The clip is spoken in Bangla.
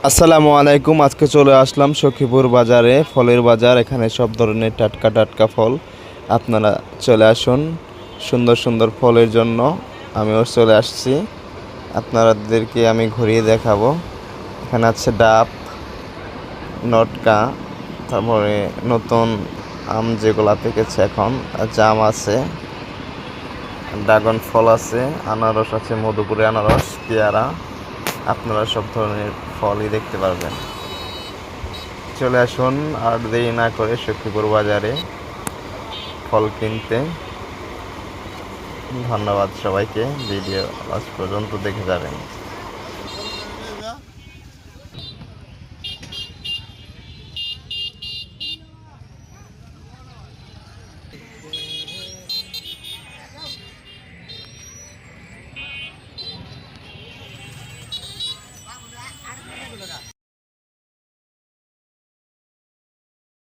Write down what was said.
আসসালামু আলাইকুম। আজকে চলে আসলাম সখীপুর বাজারে, ফলের বাজার। এখানে সব ধরনের টাটকা টাটকা ফল। আপনারা চলে আসুন সুন্দর সুন্দর ফলের জন্য। আমিও চলে আসছি, আপনাদেরকে আমি ঘুরিয়ে দেখাবো। এখানে আছে ডাব, নটকা, তারপরে নতুন আম যেগুলা পেকেছে এখন, জাম আছে, ড্রাগন ফল আছে, আনারস আছে, মধুপুরি আনারস, পেয়ারা। আপনারা সব ধরনের ফলই দেখতে পারবেন। চলে আসুন আর দেরি না করে সখীপুর বাজারে ফল কিনতে। ধন্যবাদ সবাইকে, ভিডিও লাস্ট পর্যন্ত দেখে যাবেন।